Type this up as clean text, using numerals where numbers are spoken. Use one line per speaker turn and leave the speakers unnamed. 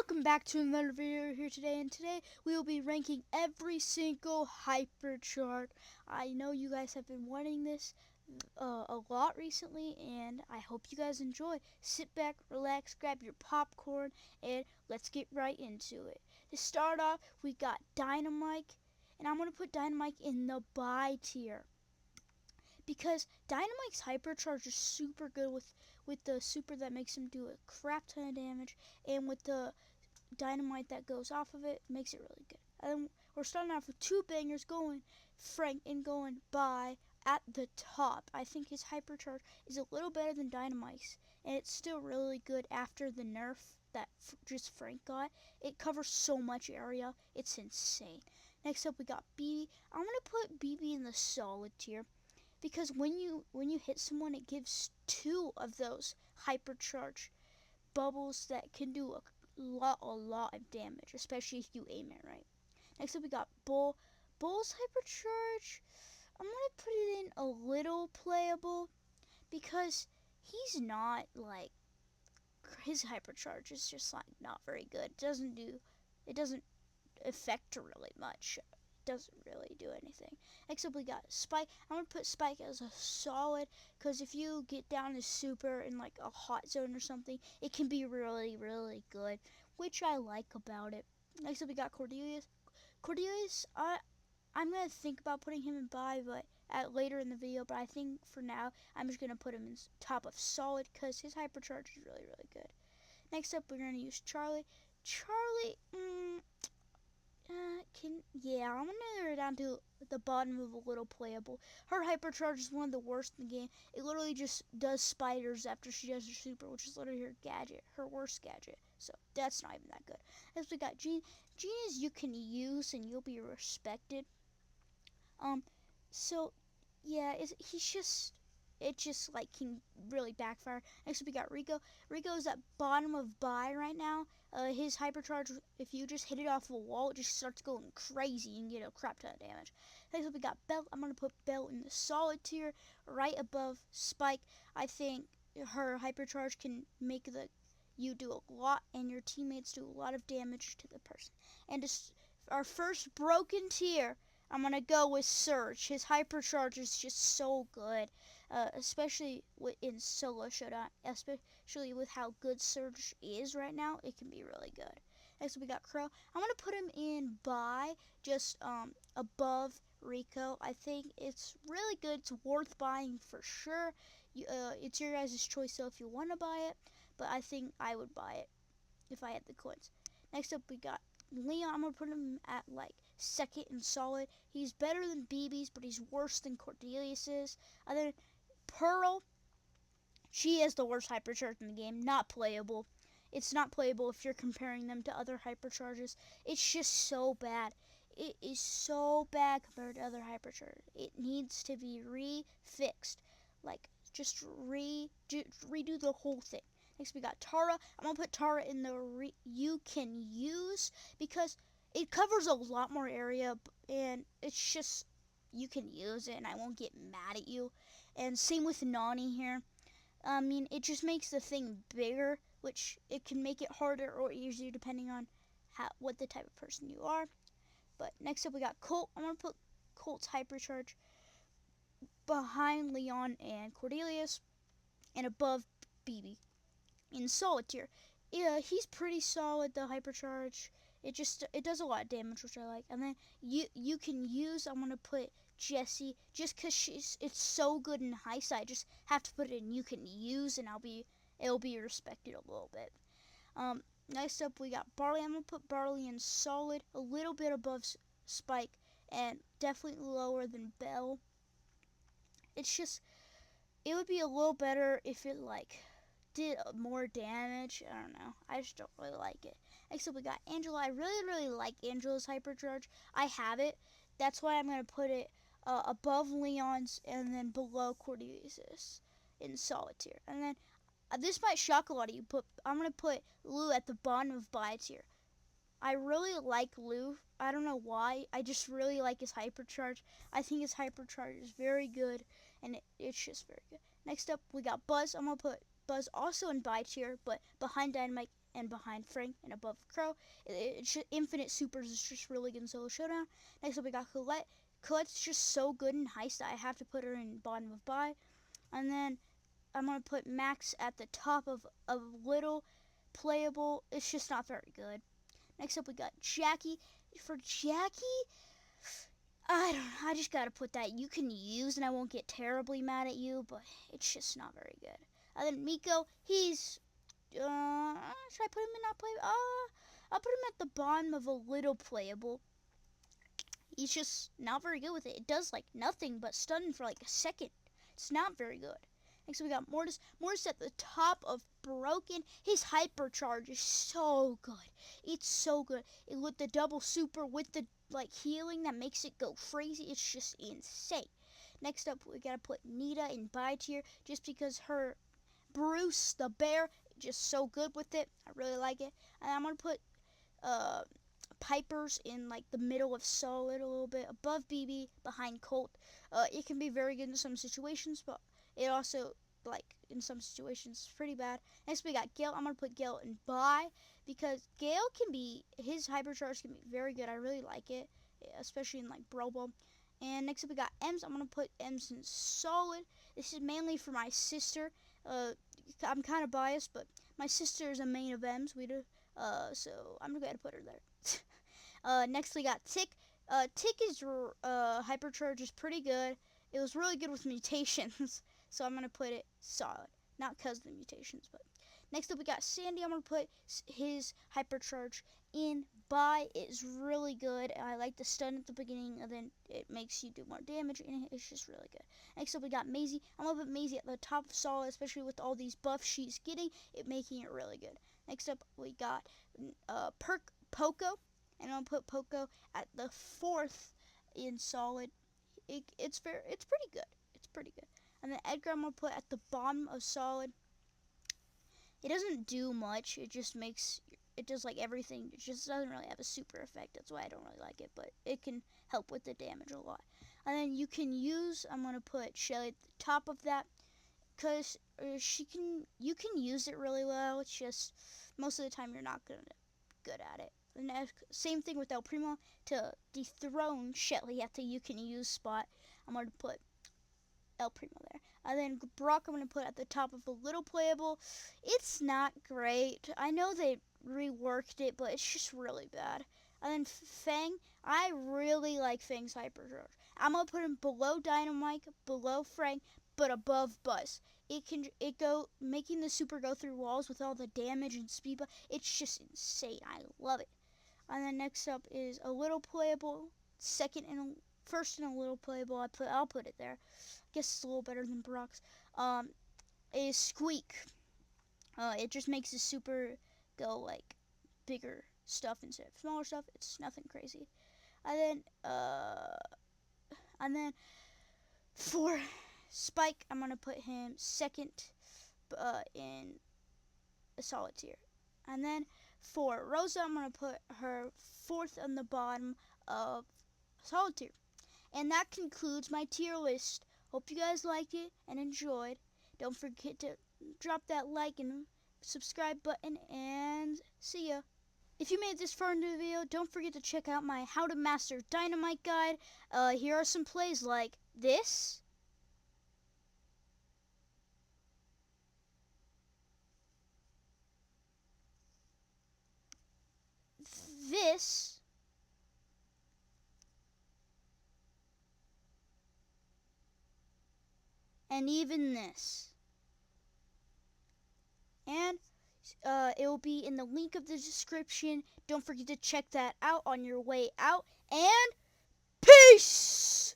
Welcome back to another video here today, and today we will be ranking every single Hypercharge. I know you guys have been wanting this a lot recently, and I hope you guys enjoy. Sit back, relax, grab your popcorn, and let's get right into it. To start off, we got Dynamite, and I'm going to put Dynamite in the buy tier, because Dynamite's Hypercharge is super good with the super that makes him do a crap ton of damage, and with the Dynamite that goes off of it makes it really good. And we're starting off with two bangers, going Frank and going by at the top. I think his Hypercharge is a little better than Dynamite's, and it's still really good after the nerf that just Frank got. It covers so much area, it's insane. Next up we got BB. I'm gonna put BB in the solid tier, because when you hit someone, it gives two of those Hypercharge bubbles that can do a lot of damage, especially if you aim it right. Next up we got Bull. Bull's Hypercharge, I'm gonna put it in a little playable, because he's not like, his Hypercharge is just like not very good. It doesn't affect really much. Doesn't really do anything. Next up we got Spike. I'm gonna put Spike as a solid, because if you get down to super in like a hot zone or something, it can be really good, which I like about it. Next up we got Cordelius. Cordelius, I'm gonna think about putting him in buy, but later in the video. But I think for now I'm just gonna put him in top of solid, because his Hypercharge is really good. Next up we're gonna use Charlie. Charlie, I'm gonna narrow it down to the bottom of a little playable. Her Hypercharge is one of the worst in the game. It literally just does spiders after she does her super, which is literally her gadget, her worst gadget. So that's not even that good. Next we got Gene. Gene is you can use and you'll be respected. So yeah, it just like can really backfire. Next we got Rico. Rico is at bottom of buy right now. His Hypercharge, if you just hit it off a wall, it just starts going crazy and get a crap ton of damage. Next we got Belle. I'm gonna put Belle in the solid tier, right above Spike. I think her Hypercharge can make you do a lot, and your teammates do a lot of damage to the person. And our first broken tier, I'm going to go with Surge. His Hypercharge is just so good, especially in solo showdown, especially with how good Surge is right now. It can be really good. Next we got Crow. I'm going to put him in buy, just above Rico. I think it's really good. It's worth buying for sure. It's your guys' choice, so if you want to buy it, but I think I would buy it if I had the coins. Next up we got Leon. I'm going to put him at like second and solid. He's better than BB's, but he's worse than Cordelius's. And then Pearl, she has the worst Hypercharge in the game. Not playable. It's not playable if you're comparing them to other Hypercharges. It's just so bad. It is so bad compared to other Hypercharges. It needs to be refixed. Like, just redo the whole thing. Next we got Tara. I'm going to put Tara in the you can use, because it covers a lot more area, and it's just, you can use it and I won't get mad at you. And same with Nani here. I mean, it just makes the thing bigger, which it can make it harder or easier depending on what the type of person you are. But next up we got Colt. I'm going to put Colt's Hypercharge behind Leon and Cordelius, and above BB. In solid tier, yeah, he's pretty solid. The Hypercharge, it does a lot of damage, which I like. And then you can use, I'm gonna put Jessie, just because it's so good in high side. Just have to put it in you can use, and it'll be respected a little bit. Next up we got Barley. I'm gonna put Barley in solid, a little bit above Spike, and definitely lower than Belle. It's just, it would be a little better if it like did more damage. I don't know. I just don't really like it. Next up we got Angela. I really like Angela's Hypercharge. I have it. That's why I'm going to put it above Leon's and then below Cordelius's in solid tier. And then this might shock a lot of you, but I'm going to put Lou at the bottom of buy tier. I really like Lou. I don't know why. I just really like his Hypercharge. I think his Hypercharge is very good, and it's just very good. Next up, we got Buzz. I'm going to put Buzz also in buy tier, but behind Dynamite and behind Frank and above Crow. It's infinite supers is just really good in solo showdown. Next up we got Colette. Colette's just so good in heist that I have to put her in bottom of buy. And then I'm going to put Max at the top of a little playable. It's just not very good. Next up we got Jackie. For Jackie, I don't know. I just got to put that you can use and I won't get terribly mad at you, but it's just not very good. And then Miko, he's should I put him in not playable? I'll put him at the bottom of a little playable. He's just not very good with it. It does like nothing but stun for like a second. It's not very good. Next we got Mortis. Mortis at the top of broken. His Hypercharge is so good. It's so good. With the double super, with the like healing that makes it go crazy. It's just insane. Next up, we gotta put Nita in buy tier just because her Bruce the bear just so good with it. I really like it. And I'm gonna put Piper's in like the middle of solid a little bit above BB, behind Colt. It can be very good in some situations, but it also like in some situations pretty bad. Next we got Gale. I'm gonna put Gale in buy because Gale can be his Hypercharge can be very good. I really like it, especially in like Brawl Ball. And next up we got Ems. I'm gonna put Ems in solid. This is mainly for my sister. I'm kind of biased, but my sister is a main of Ems. So I'm gonna put her there. Next we got Tick. Tick's Hypercharge is pretty good. It was really good with mutations, so I'm gonna put it solid. Not because of the mutations, but next up we got Sandy. I'm gonna put his Hypercharge in buy. It's really good. I like the stun at the beginning, and then it makes you do more damage, and it's just really good. Next up we got Maisie. I'm gonna put Maisie at the top of solid, especially with all these buffs she's getting, making it really good. Next up we got Poco, and I'm gonna put Poco at the 4th in solid. It's pretty good. It's pretty good. And then Edgar I'm gonna put at the bottom of solid. It doesn't do much. It does like everything. It just doesn't really have a super effect. That's why I don't really like it, but it can help with the damage a lot. And then I'm gonna put Shelly at the top of that because you can use it really well. It's just most of the time you're not good at it. And same thing with El Primo. To dethrone Shelly at the you can use spot, I'm going to put El Primo there. And then Brock I'm going to put at the top of a little playable. It's not great. I know they reworked it, but it's just really bad. And then Fang, I really like Fang's Hypercharge. I'm going to put him below Dynamite, below Frank, but above Buzz. Making the super go through walls with all the damage and speed. It's just insane. I love it. And then next up is a little playable. First in a little playable. I'll put it there. I guess it's a little better than Brock's. Is Squeak. It just makes the super go like bigger stuff instead of smaller stuff. It's nothing crazy. And then for Spike, I'm gonna put him 2nd in a solid tier. And then for Rosa, I'm going to put her 4th on the bottom of solid tier. And that concludes my tier list. Hope you guys liked it and enjoyed. Don't forget to drop that like and subscribe button, and see ya. If you made this far into the video, don't forget to check out my How to Master Dynamite guide. Here are some plays like this. This, and even this. And it will be in the link of the description. Don't forget to check that out on your way out. And peace!